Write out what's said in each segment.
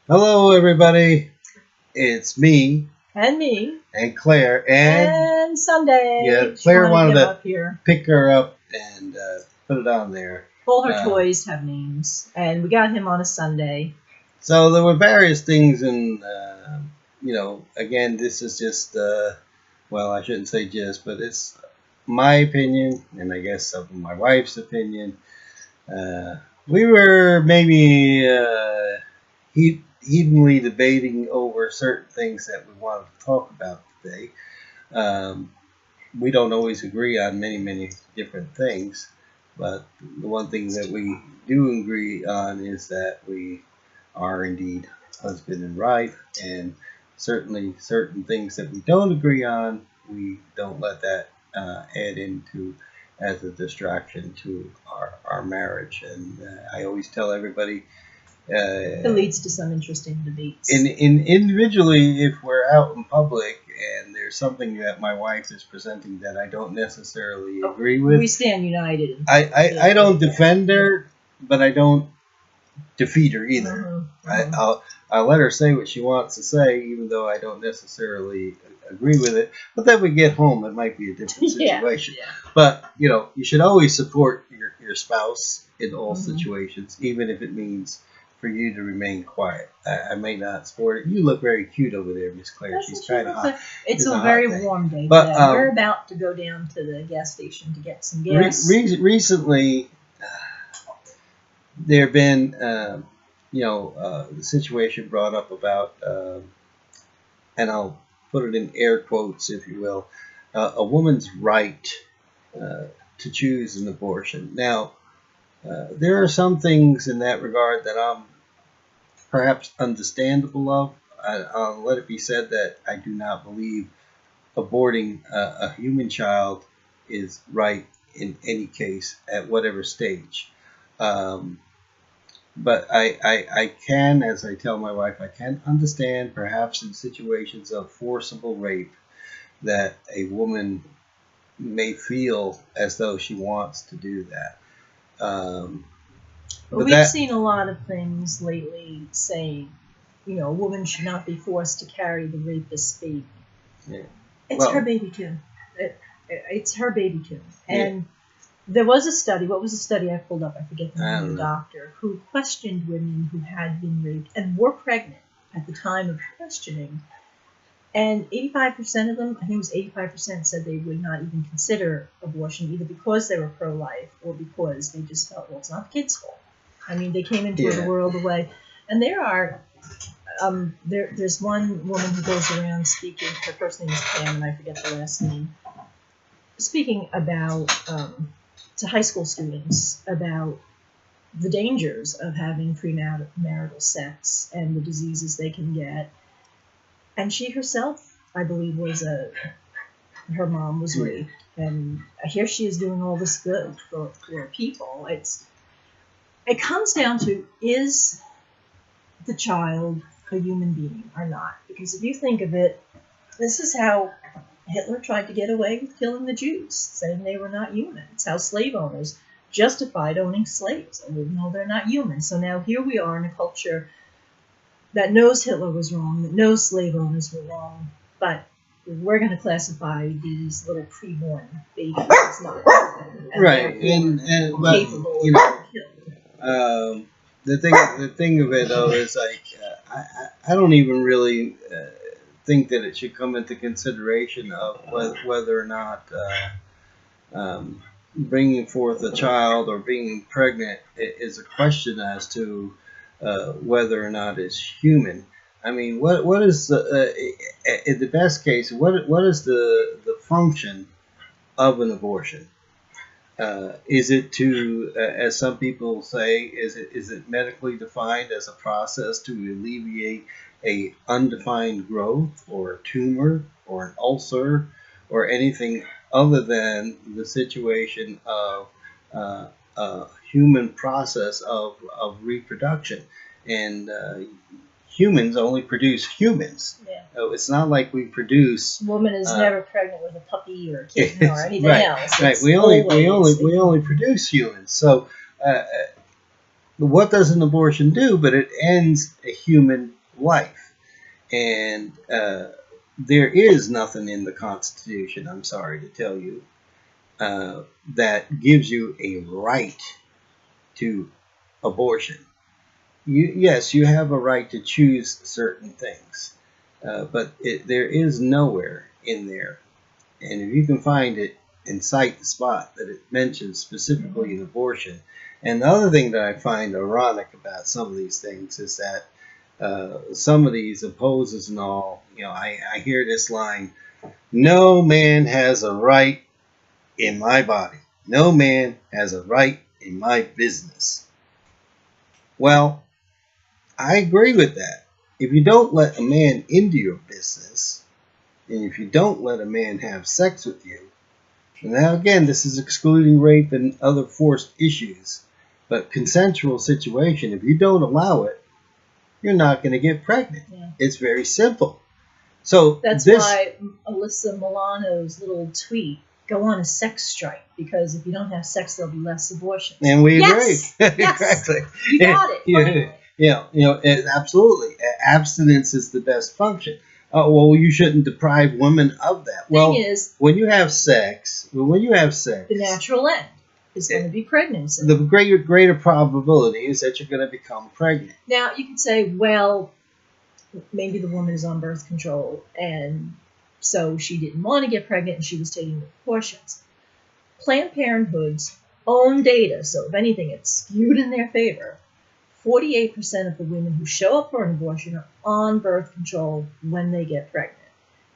Hello, everybody. It's me And me. and Claire, and Sunday. yeah, She Claire wanted wanted to get to up here. pick her up and put it on there. All her toys have names, and we got him on a Sunday. So there were various things, and again, this is just well, I shouldn't say just, but it's my opinion, and I guess some of my wife's opinion. We were maybe heatedly debating over certain things that we wanted to talk about today. Um, we don't always agree on many different things, but the one thing that we do agree on is that we are indeed husband and wife, and certainly certain things that we don't agree on, we don't let that add into as a distraction to our marriage. And I always tell everybody It leads to some interesting debates. in individually, if we're out in public and there's something that my wife is presenting that I don't necessarily agree with, we stand united. I don't defend her, but I don't defeat her either. I'll let her say what she wants to say, even though I don't necessarily agree with it. But then we get home, it might be a different situation. Yeah. But you should always support your spouse in all situations, even if it means for you to remain quiet. I may not support it. You look very cute over there, Miss Claire. She's kind of hot. It's a very warm day. But we're about to go down to the gas station to get some gas. Recently, there have been, the situation brought up about, and I'll put it in air quotes, if you will, a woman's right to choose an abortion. Now, there are some things in that regard that I'm perhaps understandable of. I'll let it be said that I do not believe aborting a human child is right in any case at whatever stage. But I can, as I tell my wife, I can understand perhaps in situations of forcible rape that a woman may feel as though she wants to do that. But we've seen a lot of things lately saying, a woman should not be forced to carry the rapist's baby. Yeah. It's her baby too. It's her baby too. And there was a study. What was the study I pulled up? I forget the name of the doctor who questioned women who had been raped and were pregnant at the time of questioning. And 85% of them, I think it was 85%, said they would not even consider abortion, either because they were pro-life or because they just felt, well, it's not the kid's fault. I mean, they came into the world away. And there are, there's one woman who goes around speaking, her first name is Pam, and I forget the last name, speaking about, to high school students, about the dangers of having premarital sex and the diseases they can get. And she herself, I believe, her mom was raped. And here she is doing all this good for people. It comes down to, is the child a human being or not? Because if you think of it, this is how Hitler tried to get away with killing the Jews, saying they were not human. It's how slave owners justified owning slaves, even though they're not human. So now here we are in a culture that knows Hitler was wrong, that knows slave owners were wrong, but we're going to classify these little preborn babies as not right, but capable of killing. The thing of it though is like I don't even really think that it should come into consideration of whether or not bringing forth a child or being pregnant is a question as to whether or not it's human. I mean, what is in the best case? What is the function of an abortion? Is it to, as some people say, is it medically defined as a process to alleviate a undefined growth or a tumor or an ulcer or anything other than the situation of a human process of reproduction? And humans only produce humans. Yeah. So it's not like we produce. A woman is never pregnant with a puppy or a kitten or anything else. Right. We only produce humans. So what does an abortion do? But it ends a human life. And there is nothing in the Constitution, I'm sorry to tell you, that gives you a right to abortion. Yes, you have a right to choose certain things, but there is nowhere in there. And if you can find it and cite the spot that it mentions specifically an abortion. And the other thing that I find ironic about some of these things is that some of these opposes and all, I hear this line, no man has a right in my body. No man has a right in my business. Well, I agree with that. If you don't let a man into your business, and if you don't let a man have sex with you, and now again, this is excluding rape and other forced issues, but consensual situation, if you don't allow it, you're not going to get pregnant. Yeah. It's very simple. So that's why Alyssa Milano's little tweet, go on a sex strike, because if you don't have sex, there'll be less abortions. And we agree. Yes. Exactly. You got it. Absolutely. Abstinence is the best function. Well, you shouldn't deprive women of that. Well, thing is, when you have sex, the natural end is going to be pregnancy. The greater probability is that you're going to become pregnant. Now, you could say, well, maybe the woman is on birth control, and so she didn't want to get pregnant, and she was taking the precautions. Planned Parenthood's own data, so if anything, it's skewed in their favor. 48% of the women who show up for an abortion are on birth control when they get pregnant.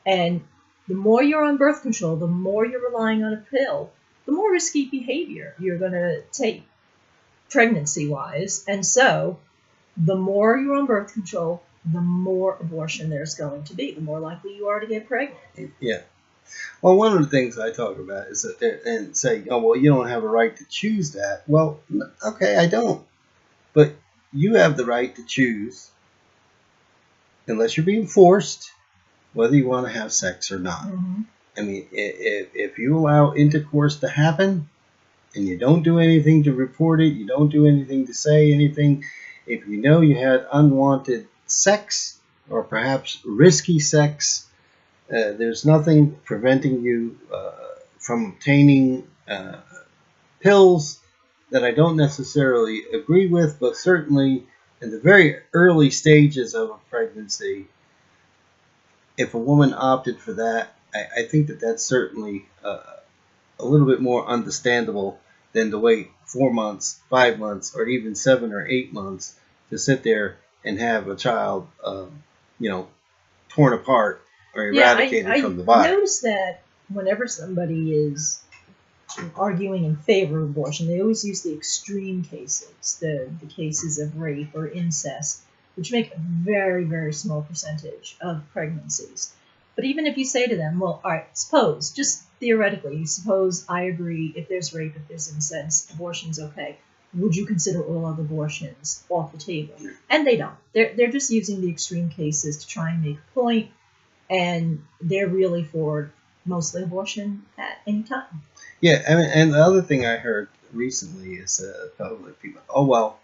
And the more you're on birth control, the more you're relying on a pill, the more risky behavior you're going to take pregnancy-wise. And so the more you're on birth control, the more abortion there's going to be, the more likely you are to get pregnant. Yeah. Well, one of the things I talk about is that and say, oh, well, you don't have a right to choose that. Well, okay, I don't. But you have the right to choose, unless you're being forced, whether you want to have sex or not. Mm-hmm. I mean, if you allow intercourse to happen and you don't do anything to report it, you don't do anything to say anything, if you know you had unwanted sex or perhaps risky sex, there's nothing preventing you from obtaining pills that I don't necessarily agree with, but certainly in the very early stages of a pregnancy, if a woman opted for that, I think that that's certainly a little bit more understandable than to wait 4 months, 5 months, or even 7 or 8 months to sit there and have a child, torn apart or eradicated from the body. I noticed that whenever somebody is arguing in favor of abortion, they always use the extreme cases, the cases of rape or incest, which make a very, very small percentage of pregnancies. But even if you say to them, well, all right, suppose, just theoretically, suppose I agree, if there's rape, if there's incest, abortion's okay. Would you consider all other abortions off the table? And they don't. They're just using the extreme cases to try and make a point, and they're really for mostly abortion at any time. Yeah, I mean, and the other thing I heard recently is people, oh, well,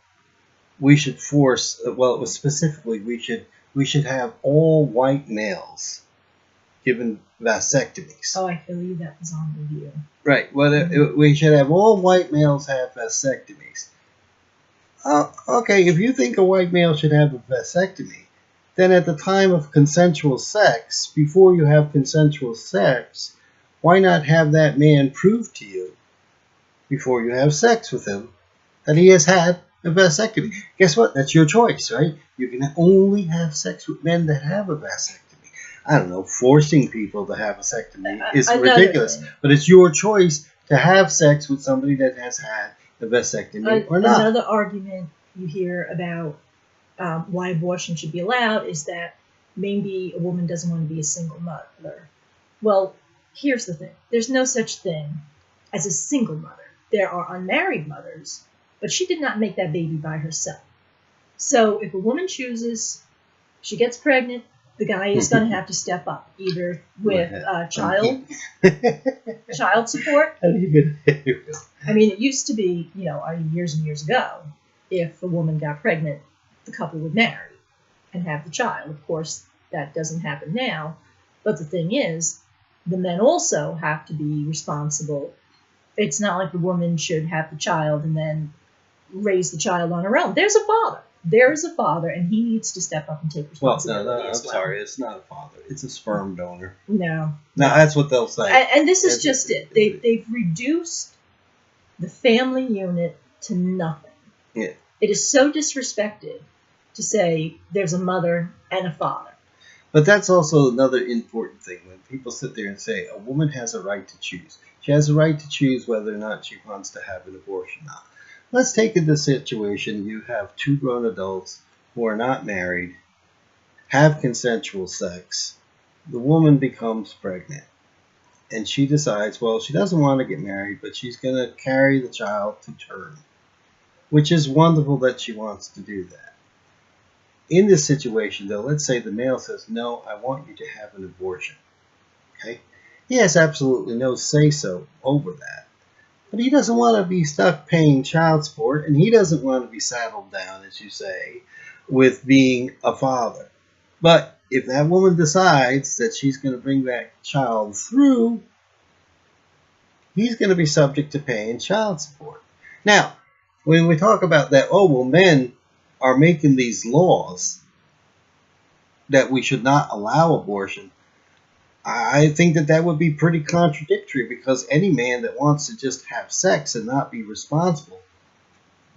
we should force, well, it was specifically we should have all white males given vasectomies. Oh, I believe that was on review. Right. Well, we should have all white males have vasectomies. Okay, if you think a white male should have a vasectomy, then at the time of consensual sex, before you have consensual sex, why not have that man prove to you, before you have sex with him, that he has had a vasectomy? Guess what? That's your choice, right? You can only have sex with men that have a vasectomy. I don't know, forcing people to have a vasectomy is ridiculous. But it's your choice to have sex with somebody that has had a vasectomy or not. Another argument you hear about why abortion should be allowed is that maybe a woman doesn't want to be a single mother. Well, here's the thing. There's no such thing as a single mother. There are unmarried mothers, but she did not make that baby by herself. So if a woman chooses, she gets pregnant, the guy is going to have to step up, either with child support. I mean, it used to be, years and years ago, if a woman got pregnant, the couple would marry and have the child. Of course, that doesn't happen now. But the thing is, the men also have to be responsible. It's not like the woman should have the child and then raise the child on her own. There's a father. There is a father, and he needs to step up and take Well, responsibility. I'm sorry, it's not a father. It's a sperm donor. No. Now, that's what they'll say. And this is just it. They've reduced the family unit to nothing. Yeah. It is so disrespected to say there's a mother and a father. But that's also another important thing. When people sit there and say, a woman has a right to choose. She has a right to choose whether or not she wants to have an abortion or not. Let's take the situation. You have two grown adults who are not married, have consensual sex. The woman becomes pregnant. And she decides, well, she doesn't want to get married, but she's going to carry the child to term. Which is wonderful that she wants to do that. In this situation, though, let's say the male says, no, I want you to have an abortion. Okay? He has absolutely no say-so over that. But he doesn't want to be stuck paying child support, and he doesn't want to be saddled down, as you say, with being a father. But if that woman decides that she's going to bring that child through, he's going to be subject to paying child support. Now, when we talk about that, oh, well, men are making these laws that we should not allow abortion, I think that would be pretty contradictory, because any man that wants to just have sex and not be responsible,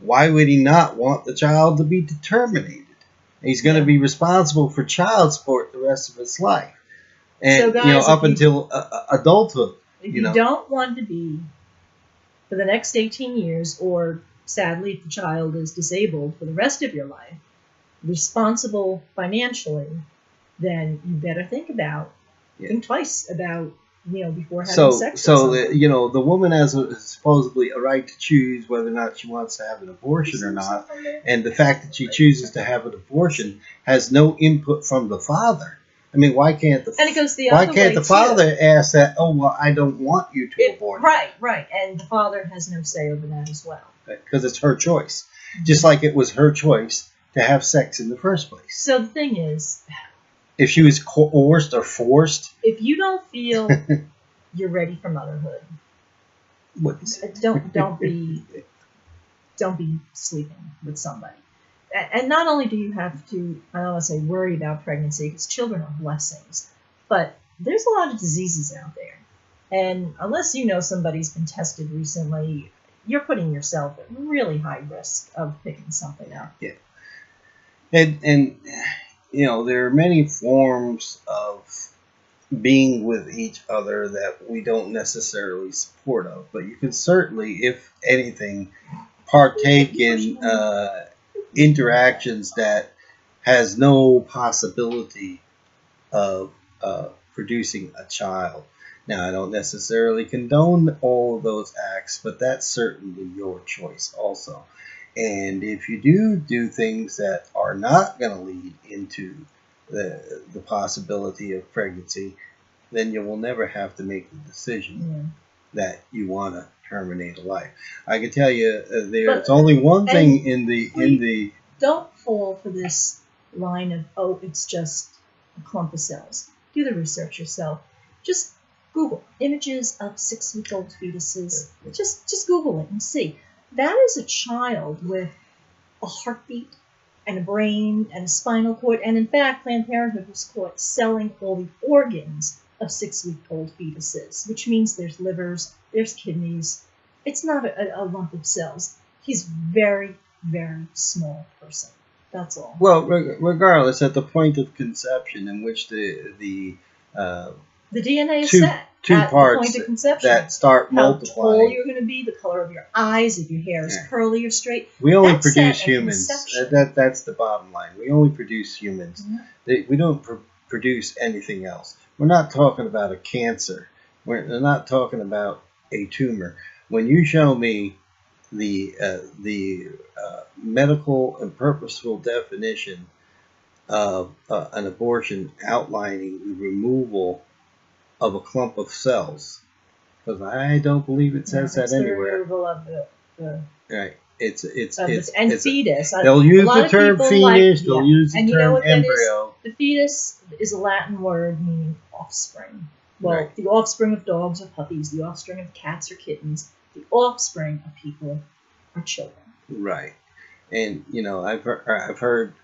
why would he not want the child to be terminated? He's going to be responsible for child support the rest of his life, and So guys, up until adulthood. If you don't want to be, for the next 18 years, or sadly, if the child is disabled for the rest of your life, responsible financially, then you better think twice about, before having sex. So the woman has supposedly a right to choose whether or not she wants to have an abortion or not, and the fact that she chooses to have an abortion has no input from the father. I mean, why can't the father ask that? Oh, well, I don't want you to abort. Right, and the father has no say over that as well, because it's her choice, just like it was her choice to have sex in the first place. So the thing is, if she was coerced or forced, if you don't feel you're ready for motherhood, don't be sleeping with somebody. And not only do you have to, I don't want to say worry about pregnancy, because children are blessings, but there's a lot of diseases out there, and unless you know somebody's been tested recently, you're putting yourself at really high risk of picking something up. Yeah, and there are many forms of being with each other that we don't necessarily support of, but you can certainly, if anything, partake in interactions that has no possibility of producing a child. Now, I don't necessarily condone all of those acts, but that's certainly your choice also. And if you do things that are not going to lead into the possibility of pregnancy, then you will never have to make the decision that you want to terminate a life. I can tell you, there's only one thing in the. Don't fall for this line of, oh, it's just a clump of cells. Do the research yourself. Just Google images of 6-week-old fetuses. Just Google it and see. That is a child with a heartbeat and a brain and a spinal cord. And in fact, Planned Parenthood was caught selling all the organs of 6-week-old fetuses, which means there's livers, there's kidneys. It's not a lump of cells. He's very, very small person. That's all. Well, regardless, at the point of conception, in which the DNA is set. Two at parts the point of conception, that start multiplying. How tall you're going to be, the color of your eyes, if your hair is curly or straight. We only produce humans. That's the bottom line. We only produce humans. Mm-hmm. We don't produce anything else. We're not talking about a cancer. We're not talking about a tumor. When you show me the medical and purposeful definition of an abortion outlining the removal of a clump of cells, because I don't believe it says that anywhere. The removal of the right. and fetus. They'll use lot the of term people fetus. They'll use the And you know term what that is? embryo. The fetus is a Latin word meaning offspring. Well, Right. the offspring of dogs are puppies. The offspring of cats are kittens. The offspring of people are children. Right. And I've heard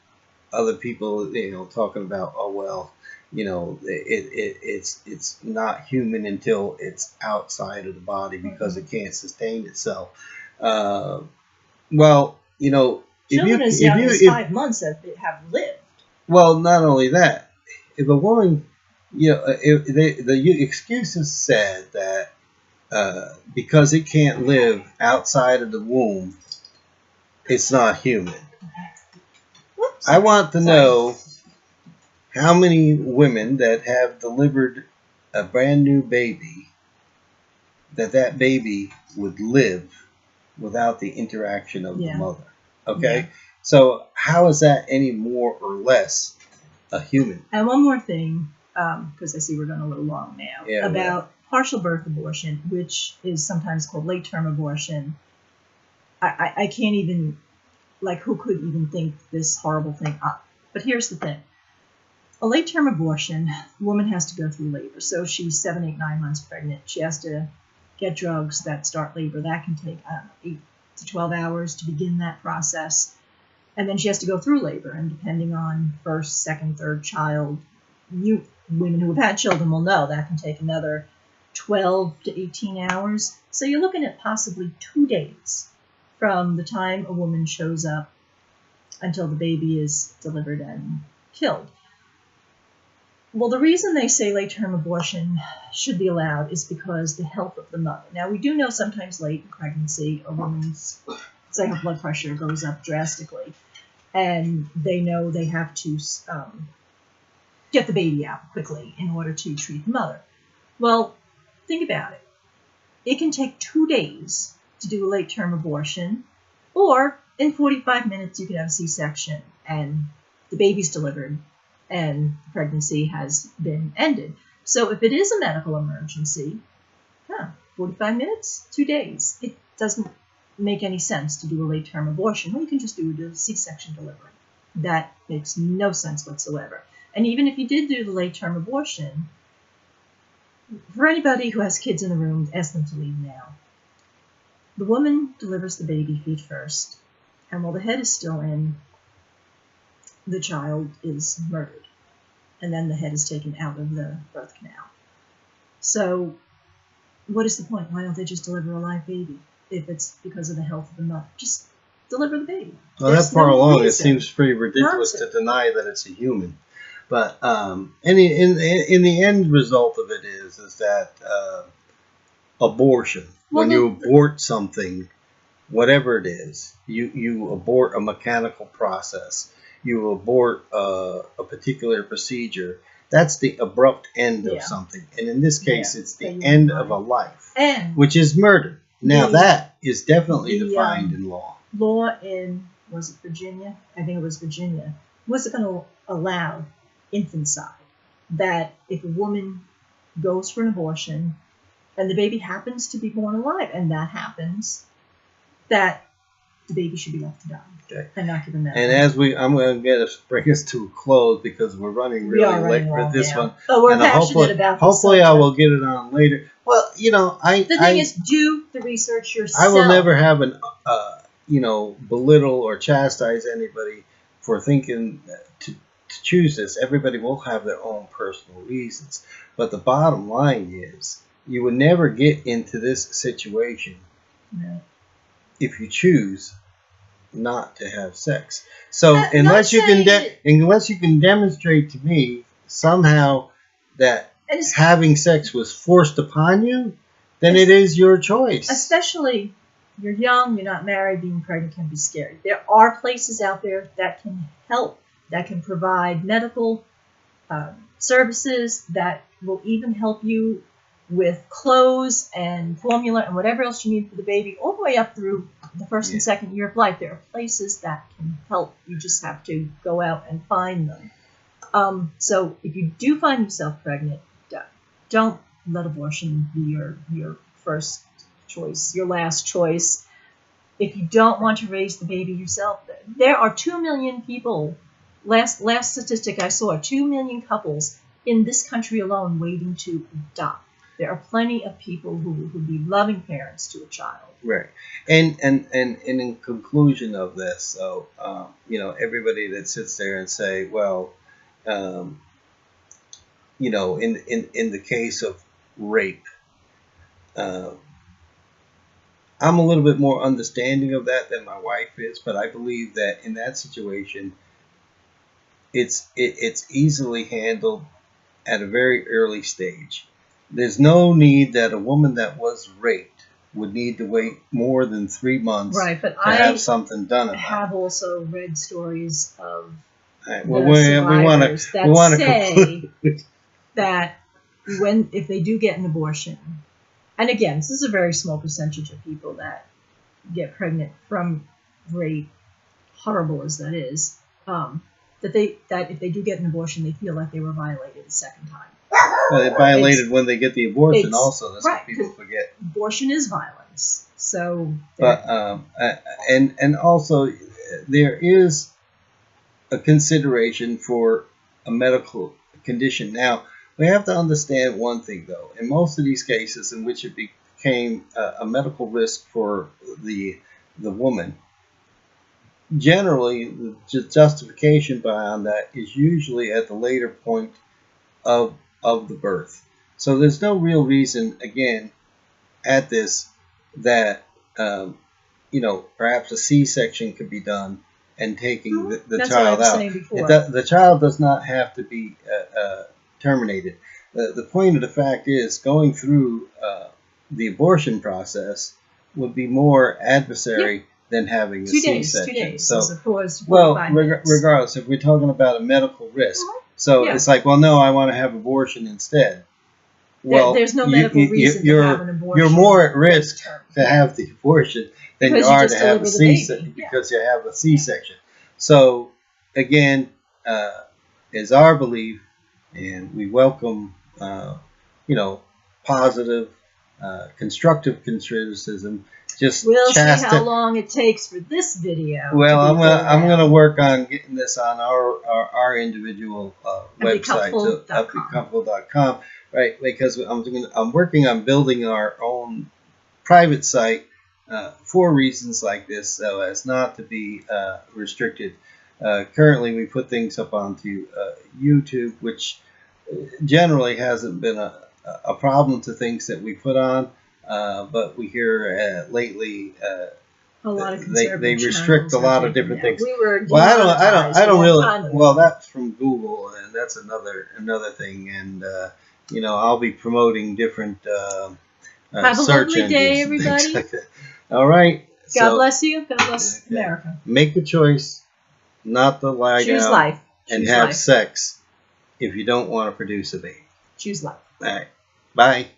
other people talking about, oh well, it's not human until it's outside of the body because it can't sustain itself. Well, Children as young as 5 months have lived. Well, not only that, if a woman, if the excuse is said that because it can't live outside of the womb, it's not human. Whoops. I want to know how many women that have delivered a brand new baby, that baby would live without the interaction of the mother. Okay? Yeah. So how is that any more or less a human? And one more thing, because I see we're going a little long now, about partial birth abortion, which is sometimes called late-term abortion. I can't even, who could even think this horrible thing up? But here's the thing. A late-term abortion, the woman has to go through labor. So she's 7, 8, 9 months pregnant. She has to get drugs that start labor. That can take, 8 to 12 hours to begin that process. And then she has to go through labor. And depending on first, second, third child, women who have had children will know that can take another 12 to 18 hours. So you're looking at possibly 2 days from the time a woman shows up until the baby is delivered and killed. Well, the reason they say late-term abortion should be allowed is because the health of the mother. Now, we do know sometimes late in pregnancy, a woman's her blood pressure goes up drastically, and they know they have to get the baby out quickly in order to treat the mother. Well, think about it. It can take 2 days to do a late-term abortion, or in 45 minutes you could have a C-section and the baby's delivered and the pregnancy has been ended. So if it is a medical emergency, 45 minutes, 2 days. It doesn't make any sense to do a late-term abortion. Well, you can just do a C-section delivery. That makes no sense whatsoever. And even if you did do the late-term abortion, for anybody who has kids in the room, ask them to leave now. The woman delivers the baby feet first, and while the head is still in, the child is murdered, and then the head is taken out of the birth canal. So what is the point? Why don't they just deliver a live baby if it's because of the health of the mother? Just deliver the baby. Well, that far along, it seems pretty ridiculous to deny that it's a human. But in the end result of it is that abortion, when you abort something, whatever it is, you abort a mechanical process, you abort a particular procedure. That's the abrupt end of something. And in this case, it's the end of a life, which is murder. Now, that is definitely defined in law. Law in, was it Virginia? I think it was Virginia. Wasn't going to allow infanticide. That if a woman goes for an abortion and the baby happens to be born alive, and that happens, that the baby should be left to die and not given that. And I'm going to bring us to a close because we're running really late for this one. But we're passionate about this. Hopefully, I will get it on later. Well, the thing is, do the research yourself. I will never have belittle or chastise anybody for thinking to choose this. Everybody will have their own personal reasons. But the bottom line is, you would never get into this situation if you choose not to have sex. So unless you can demonstrate to me somehow that having sex was forced upon you, then it is your choice. Especially you're young, you're not married, being pregnant can be scary. There are places out there that can help, that can provide medical services, that will even help you with clothes and formula and whatever else you need for the baby, all the way up through the first and second year of life. There are places that can help. You just have to go out and find them. So if you do find yourself pregnant, don't let abortion be your first choice, your last choice. if you don't want to raise the baby yourself, there are 2 million people. Last statistic I saw, 2 million couples in this country alone waiting to adopt. There are plenty of people who would be loving parents to a child. Right. And in conclusion of this, so you know, everybody that sits there and say, well, you know, in the case of rape, I'm a little bit more understanding of that than my wife is, but I believe that in that situation, it's easily handled at a very early stage. There's no need that a woman that was raped would need to wait more than 3 months Right, but to have something done about it. I have also read stories of Right. the survivors that say that if they do get an abortion, and again, this is a very small percentage of people that get pregnant from rape, horrible as that is, that if they do get an abortion, they feel like they were violated a second time. Well, they violated when they get the abortion. Also, that's what people forget. Abortion is violence. So, but and also there is a consideration for a medical condition. Now, we have to understand one thing, though. In most of these cases in which it became a medical risk for the woman, generally the justification behind that is usually at the later point of the birth. So there's no real reason, again, at this that you know, perhaps a C-section could be done and taking the child out. The child does not have to be terminated. The point of the fact is going through the abortion process would be more adversary than having a C-section. 2 days, so, as opposed to well, regardless, if we're talking about a medical risk, so it's like, well, no, I want to have abortion instead. Well, there's no medical reason to have an abortion. You're more at risk to have the abortion than you are to have a C-section because you have a C-section. So, again, is our belief, and we welcome, you know, positive, constructive criticism. We'll see how long it takes for this video. Well, I'm gonna work on getting this on our individual website, everycouple.com, right? Because I'm working on building our own private site for reasons like this, so as not to be restricted. Currently, we put things up onto YouTube, which generally hasn't been a problem to things that we put on. But we hear lately a lot of they restrict a lot of different things. We were well, I don't really. Well, that's from Google, and that's another thing. And you know, I'll be promoting different have search a lovely day, engines, everybody. like that. All right. God bless you. God bless America. Make the choice not to lie Choose down life. and Choose have life. sex if you don't want to produce a baby. Choose life. All right. Bye.